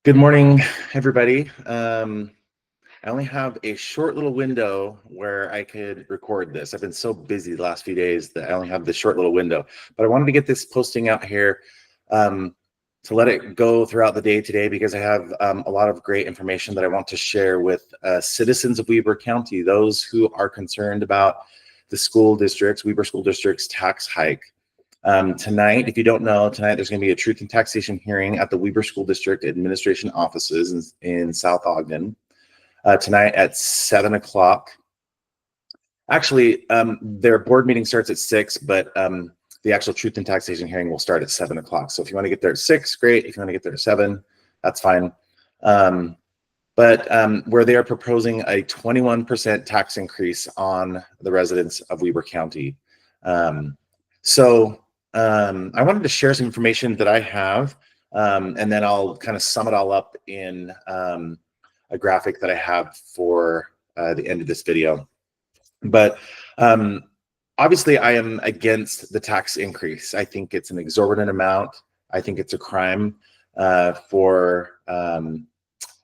Good morning, everybody. I only have a short little window where I could record this. I've been so busy the last few days that I only have this short little window, but I wanted to get this posting out here to let it go throughout the day today because I have a lot of great information that I want to share with citizens of Weber County, those who are concerned about the Weber School District's tax hike. Tonight, if you don't know, tonight there's going to be a truth and taxation hearing at the Weber School District Administration offices in South Ogden. Tonight at 7 o'clock. Actually, their board meeting starts at 6, but the actual truth and taxation hearing will start at 7 o'clock. So if you want to get there at 6, great. If you want to get there at 7, that's fine. But where they are proposing a 21% tax increase on the residents of Weber County. I wanted to share some information that I have, and then I'll kind of sum it all up in a graphic that I have for the end of this video. But obviously, I am against the tax increase. I think it's an exorbitant amount. I think it's a crime for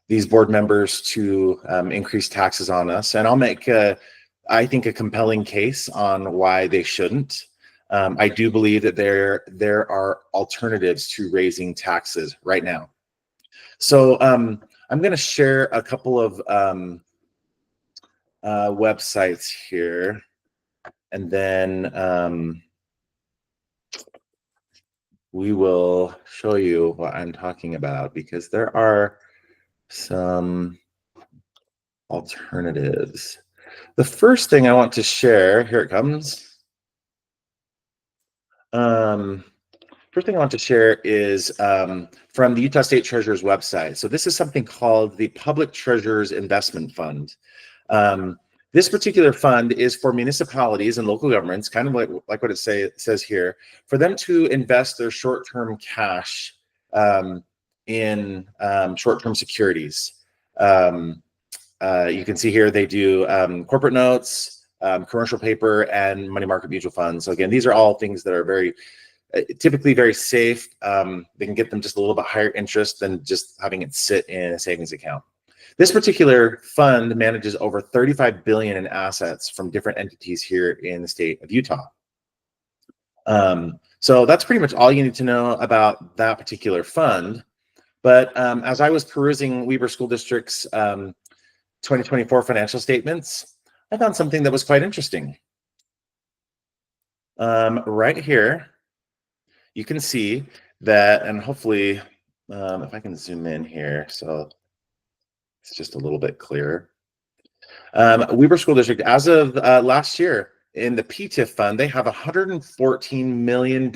these board members to increase taxes on us. And I'll make, I think, a compelling case on why they shouldn't. I do believe that there are alternatives to raising taxes right now. So I'm going to share a couple of websites here, and then we will show you what I'm talking about because there are some alternatives. The first thing I want to share, here it comes. First thing I want to share is from the Utah State Treasurer's website. So this is something called the Public Treasurer's Investment Fund. This particular fund is for municipalities and local governments, kind of like what it says here, for them to invest their short-term cash in short-term securities. You can see here they do corporate notes, commercial paper, and money market mutual funds. So again, these are all things that are typically very safe. They can get them just a little bit higher interest than just having it sit in a savings account. This particular fund manages over $35 billion in assets from different entities here in the state of Utah. So that's pretty much all you need to know about that particular fund. But as I was perusing Weber School District's 2024 financial statements, I found something that was quite interesting. Right here, you can see that, and hopefully, if I can zoom in here, so it's just a little bit clearer. Weber School District, as of last year, in the PTIF fund, they have $114 million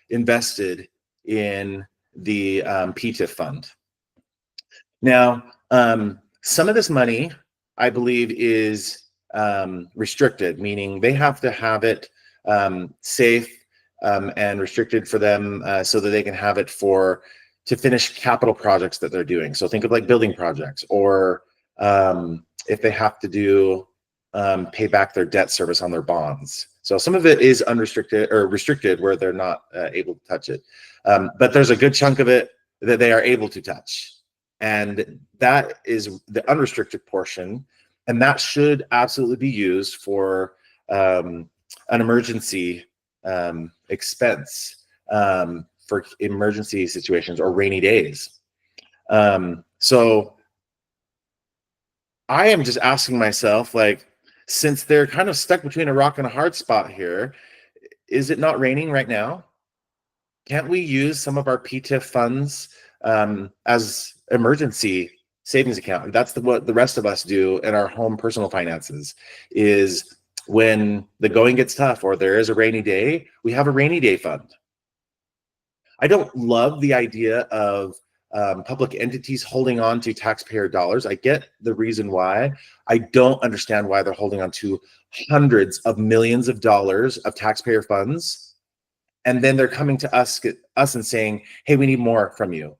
invested in the PTIF fund. Now, some of this money, I believe, is restricted, meaning they have to have it safe and restricted for them so that they can have it to finish capital projects that they're doing. So think of like building projects, or if they have to do pay back their debt service on their bonds. So some of it is unrestricted or restricted where they're not able to touch it. But there's a good chunk of it that they are able to touch. And that is the unrestricted portion. And that should absolutely be used for an emergency expense for emergency situations or rainy days. So I am just asking myself, like, since they're kind of stuck between a rock and a hard spot here, is it not raining right now? Can't we use some of our PTIF funds as emergency savings account? And that's what the rest of us do in our home personal finances, is when the going gets tough or there is a rainy day, we have a rainy day fund. I don't love the idea of public entities holding on to taxpayer dollars. I get the reason why. I don't understand why they're holding on to hundreds of millions of dollars of taxpayer funds, and then they're coming to us and saying, hey, we need more from you.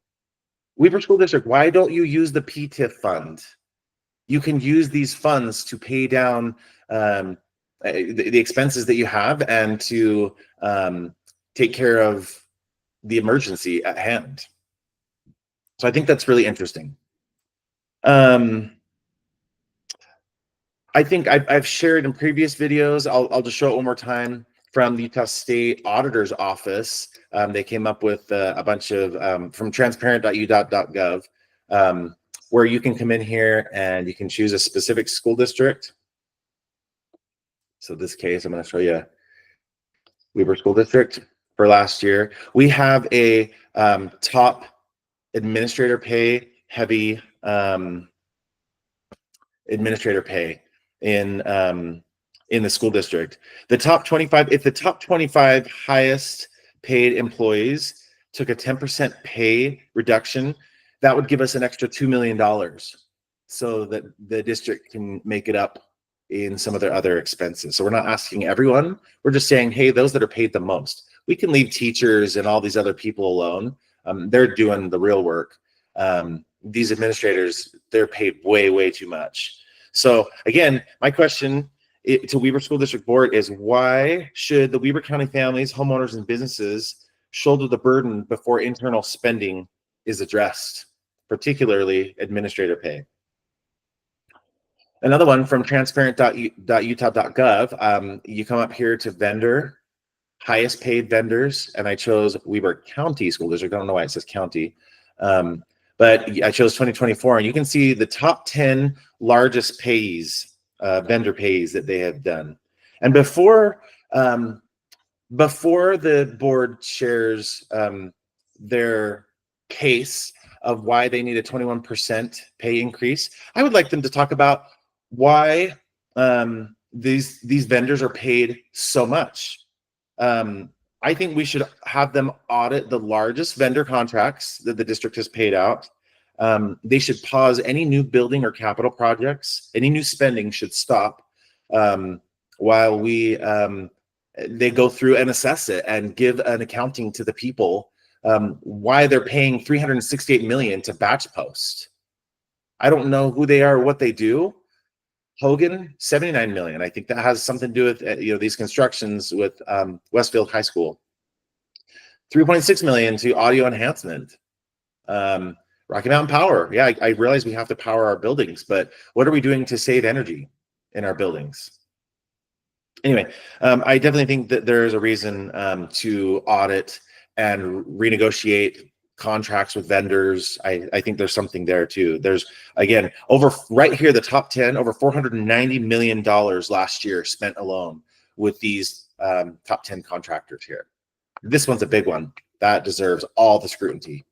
Weber School District, why don't you use the PTIF fund? You can use these funds to pay down the expenses that you have and to take care of the emergency at hand. So I think that's really interesting. I think I've shared in previous videos. I'll just show it one more time from the Utah State Auditor's Office. They came up with a bunch of from transparent.utah.gov, where you can come in here and you can choose a specific school district. So in this case, I'm going to show you Weber School District for last year. We have a top administrator pay heavy administrator pay in the school district. The top 25, if the top 25 highest paid employees took a 10% pay reduction, that would give us an extra $2 million so that the district can make it up in some of their other expenses. So we're not asking everyone, we're just saying, hey, those that are paid the most. We can leave teachers and all these other people alone. They're doing the real work. These administrators, they're paid way, way too much. So again, my question to Weber School District Board is, why should the Weber County families, homeowners, and businesses shoulder the burden before internal spending is addressed, particularly administrator pay? Another one from transparent.utah.gov, you come up here to vendor, highest paid vendors, and I chose Weber County School District. I don't know why it says county. But I chose 2024, and you can see the top 10 largest payees, vendor payees that they have done. And before the board shares their case of why they need a 21% pay increase, I would like them to talk about why these vendors are paid so much. I think we should have them audit the largest vendor contracts that the district has paid out. They should pause any new building or capital projects. Any new spending should stop while they go through and assess it and give an accounting to the people why they're paying $368 million to batch post. I don't know who they are or what they do. Ogden, $79 million. I think that has something to do with these constructions with Westfield High School. $3.6 million to audio enhancement. Rocky Mountain Power. Yeah, I realize we have to power our buildings, but what are we doing to save energy in our buildings? Anyway, I definitely think that there is a reason to audit and renegotiate contracts with vendors. I think there's something there too. There's, again, right here, the top 10, over $490 million last year spent alone with these top 10 contractors here. This one's a big one that deserves all the scrutiny.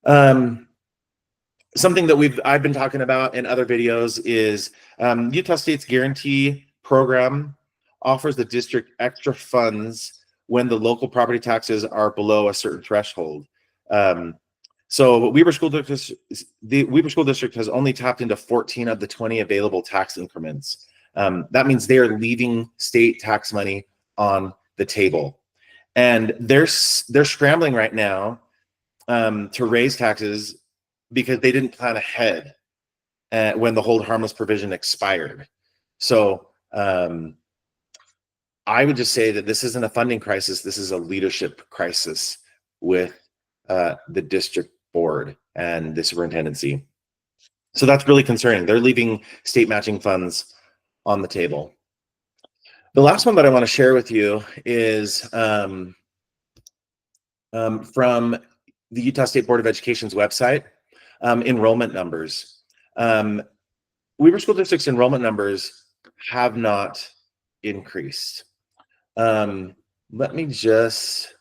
Something that I've been talking about in other videos is Utah State's Guarantee Program offers the district extra funds when the local property taxes are below a certain threshold. So the Weber School District has only tapped into 14 of the 20 available tax increments. That means they are leaving state tax money on the table, and they're scrambling right now to raise taxes because they didn't plan ahead when the hold harmless provision expired. So I would just say that this isn't a funding crisis. This is a leadership crisis with the district board and the superintendency. So that's really concerning. They're leaving state matching funds on the table. The last one that I want to share with you is from the Utah State Board of Education's website, enrollment numbers. Weber School District's enrollment numbers have not increased. Let me just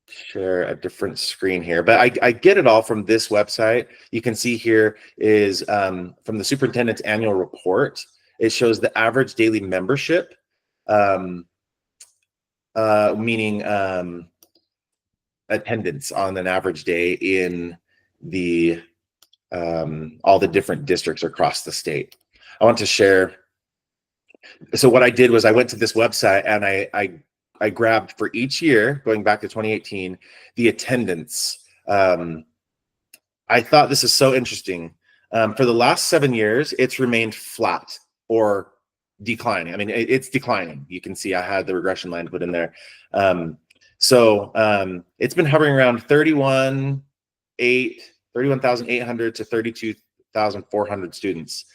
share a different screen here, but I get it all from this website. You can see here is from the superintendent's annual report. It shows the average daily membership, meaning attendance on an average day in the all the different districts across the state. I want to share. So what I did was I went to this website and I grabbed for each year, going back to 2018, the attendance. I thought this is so interesting. For the last 7 years, it's remained flat or declining. I mean, it's declining. You can see I had the regression line put in there. So it's been hovering around 31 31,800 to 32,400 students.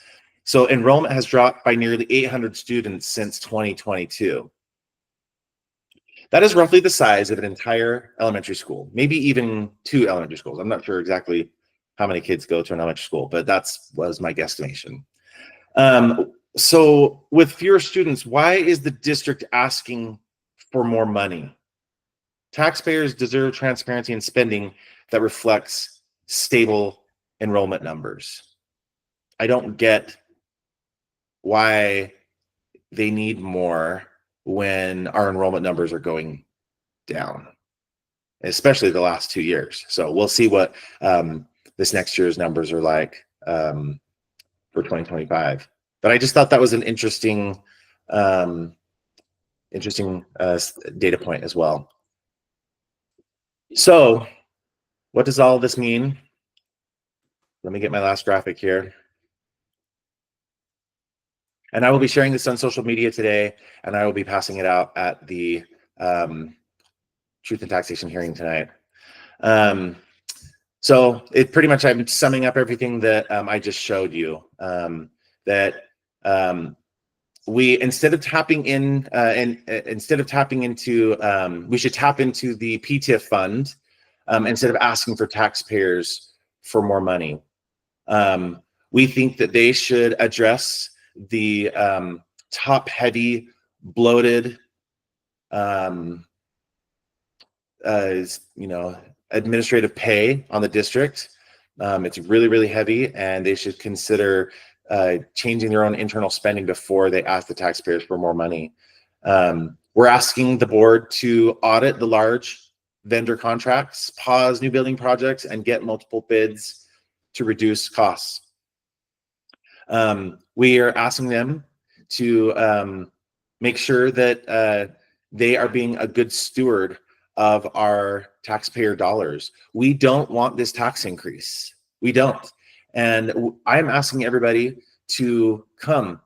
So enrollment has dropped by nearly 800 students since 2022. That is roughly the size of an entire elementary school, maybe even 2 elementary schools. I'm not sure exactly how many kids go to an elementary school, but was my guesstimation. So with fewer students, why is the district asking for more money? Taxpayers deserve transparency in spending that reflects stable enrollment numbers. I don't get why they need more when our enrollment numbers are going down, especially the last 2 years. So we'll see what this next year's numbers are like for 2025. But I just thought that was an interesting data point as well. So what does all this mean? Let me get my last graphic here. And I will be sharing this on social media today, and I will be passing it out at the Truth and Taxation hearing tonight. So it pretty much, I'm summing up everything that I just showed you, that we, instead of tapping in we should tap into the PTIF fund instead of asking for taxpayers for more money. We think that they should address the top-heavy, bloated, administrative pay on the district. It's really, really heavy, and they should consider changing their own internal spending before they ask the taxpayers for more money. We're asking the board to audit the large vendor contracts, pause new building projects, and get multiple bids to reduce costs. We are asking them to make sure that they are being a good steward of our taxpayer dollars. We don't want this tax increase. We don't. And I'm asking everybody to come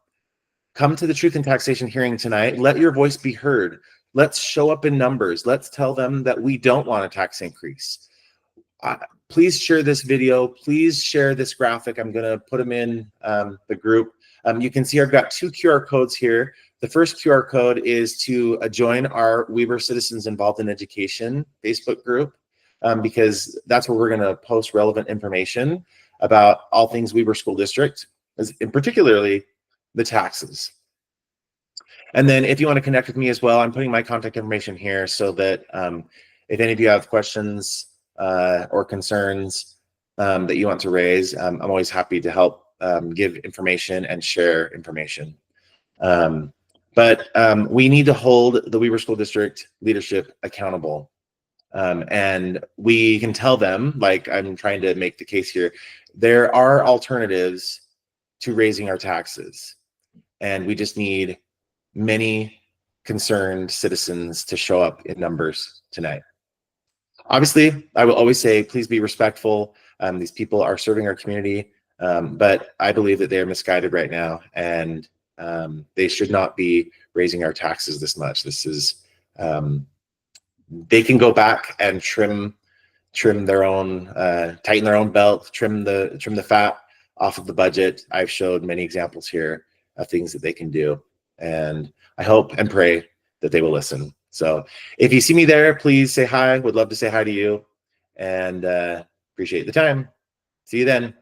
to the Truth and Taxation hearing tonight. Let your voice be heard. Let's show up in numbers. Let's tell them that we don't want a tax increase. Please share this video. Please share this graphic. I'm going to put them in the group. You can see I've got 2 QR codes here. The first QR code is to join our Weber Citizens Involved in Education Facebook group, because that's where we're going to post relevant information about all things Weber School District, and particularly the taxes. And then if you want to connect with me as well, I'm putting my contact information here so that if any of you have questions or concerns that you want to raise, I'm always happy to help give information and share information. But we need to hold the Weber School District leadership accountable. And we can tell them, like I'm trying to make the case here, there are alternatives to raising our taxes. And we just need many concerned citizens to show up in numbers tonight. Obviously, I will always say, please be respectful. These people are serving our community, but I believe that they are misguided right now, and they should not be raising our taxes this much. This is, they can go back and trim their own, tighten their own belt, trim the fat off of the budget. I've showed many examples here of things that they can do, and I hope and pray that they will listen. So if you see me there, please say hi. Would love to say hi to you, and appreciate the time. See you then.